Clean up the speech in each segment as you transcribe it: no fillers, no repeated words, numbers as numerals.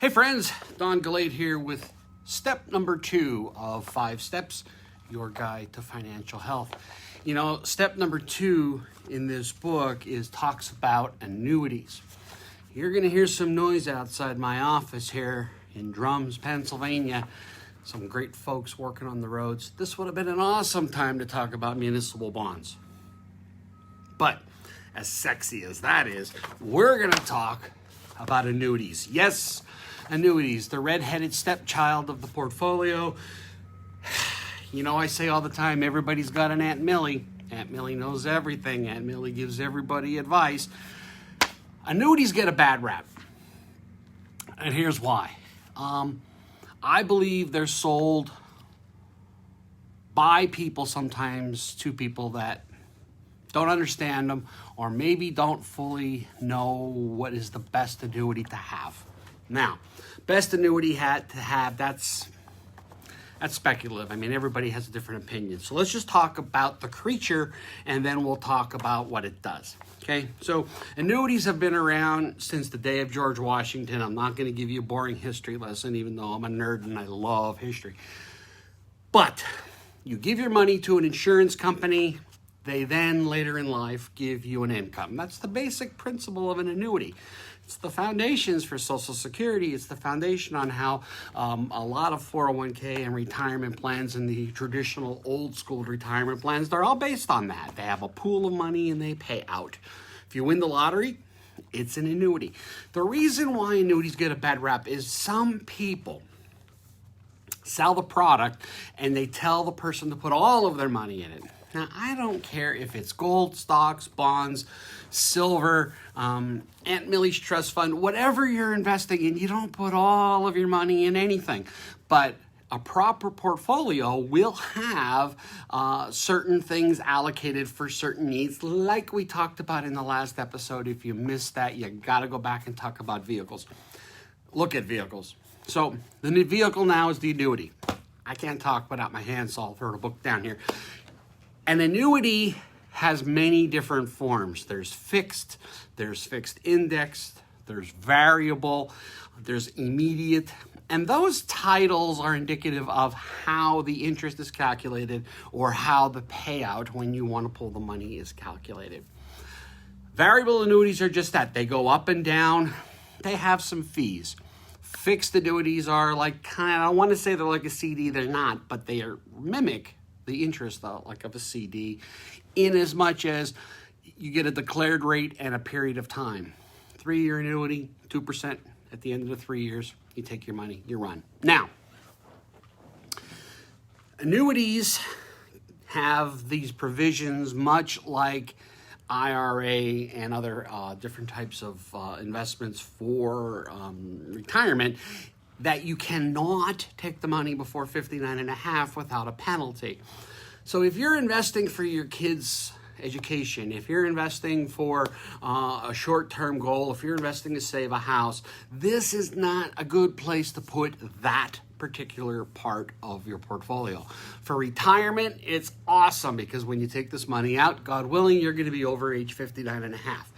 Hey friends, Don Galade here with step number 2 of 5 steps, your guide to financial health. You know, step number 2 in this book talks about annuities. You're going to hear some noise outside my office here in Drums, Pennsylvania. Some great folks working on the roads. This would have been an awesome time to talk about municipal bonds. But as sexy as that is, we're going to talk about annuities. Yes, annuities, the red-headed stepchild of the portfolio. You know, I say all the time, everybody's got an Aunt Millie. Aunt Millie knows everything. Aunt Millie gives everybody advice. Annuities get a bad rap. And here's why. I believe they're sold by people sometimes to people that don't understand them, or maybe don't fully know what is the best annuity to have. Now, best annuity to have, that's speculative. I mean, everybody has a different opinion. So let's just talk about the creature, and then we'll talk about what it does. Okay, so annuities have been around since the day of George Washington. I'm not going to give you a boring history lesson, even though I'm a nerd and I love history. But you give your money to an insurance company. They then, later in life, give you an income. That's the basic principle of an annuity. It's the foundations for Social Security. It's the foundation on how a lot of 401k and retirement plans and the traditional old school retirement plans, they're all based on that. They have a pool of money and they pay out. If you win the lottery, it's an annuity. The reason why annuities get a bad rap is some people sell the product and they tell the person to put all of their money in it. Now, I don't care if it's gold, stocks, bonds, silver, Aunt Millie's trust fund, whatever you're investing in, you don't put all of your money in anything. But a proper portfolio will have certain things allocated for certain needs, like we talked about in the last episode. If you missed that, you got to go back and talk about vehicles. Look at vehicles. So the new vehicle now is the annuity. I can't talk without my hands, so I'll throw the book down here. An annuity has many different forms. There's fixed indexed, there's variable, there's immediate, and those titles are indicative of how the interest is calculated or how the payout when you want to pull the money is calculated. Variable annuities are just that. They go up and down. They have some fees. Fixed annuities are like I want to say they're like a CD. They're not, but they mimic the interest though, like of a CD, in as much as you get a declared rate and a period of time. 3-year annuity, 2% at the end of the 3 years, you take your money, you run. Now, annuities have these provisions much like IRA and other different types of investments for retirement, that you cannot take the money before 59 and a half without a penalty. So if you're investing for your kids' education, if you're investing for a short-term goal, if you're investing to save a house, this is not a good place to put that particular part of your portfolio. For retirement, it's awesome because when you take this money out, God willing, you're going to be over age 59 and a half.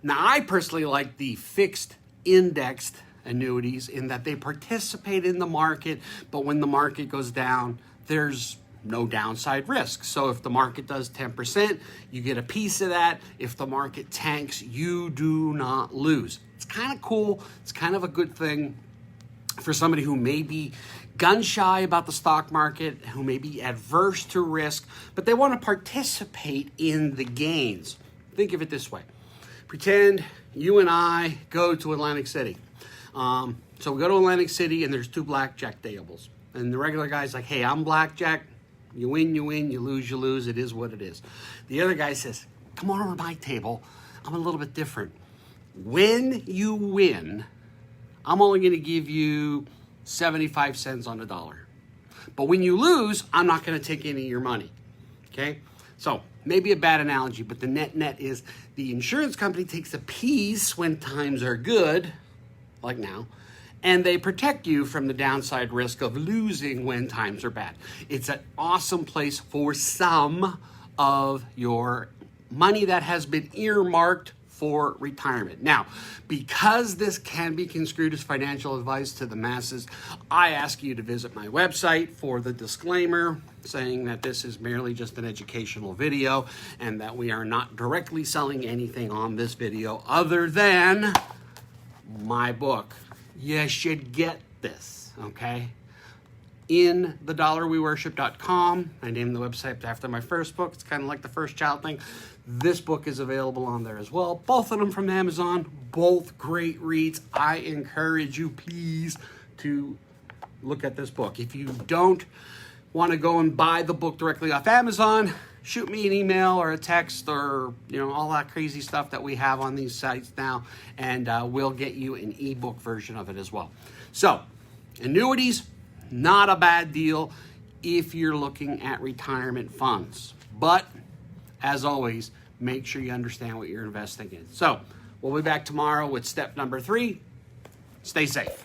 Now, I personally like the fixed indexed annuities in that they participate in the market, but when the market goes down, there's no downside risk. So if the market does 10%, you get a piece of that. If the market tanks, you do not lose. It's kind of cool. It's kind of a good thing for somebody who may be gun shy about the stock market, who may be adverse to risk, but they want to participate in the gains. Think of it this way. Pretend you and I go to Atlantic City. So we go to Atlantic City and there's 2 blackjack tables. And the regular guy's like, hey, I'm blackjack. You win, you lose, you lose. It is what it is. The other guy says, come on over to my table. I'm a little bit different. When you win, I'm only going to give you 75 cents on the dollar. But when you lose, I'm not going to take any of your money. Okay? So maybe a bad analogy, but the net is the insurance company takes a piece when times are good, like now, and they protect you from the downside risk of losing when times are bad. It's an awesome place for some of your money that has been earmarked for retirement. Now, because this can be construed as financial advice to the masses, I ask you to visit my website for the disclaimer saying that this is merely just an educational video and that we are not directly selling anything on this video other than my book. You should get this, okay? In thedollarweworship.com. I named the website after my first book. It's kind of like the first child thing. This book is available on there as well. Both of them from Amazon. Both great reads. I encourage you, please, to look at this book. If you don't want to go and buy the book directly off Amazon, shoot me an email or a text or, all that crazy stuff that we have on these sites now, and we'll get you an ebook version of it as well. So, annuities, not a bad deal if you're looking at retirement funds. But, as always, make sure you understand what you're investing in. So, we'll be back tomorrow with step number 3. Stay safe.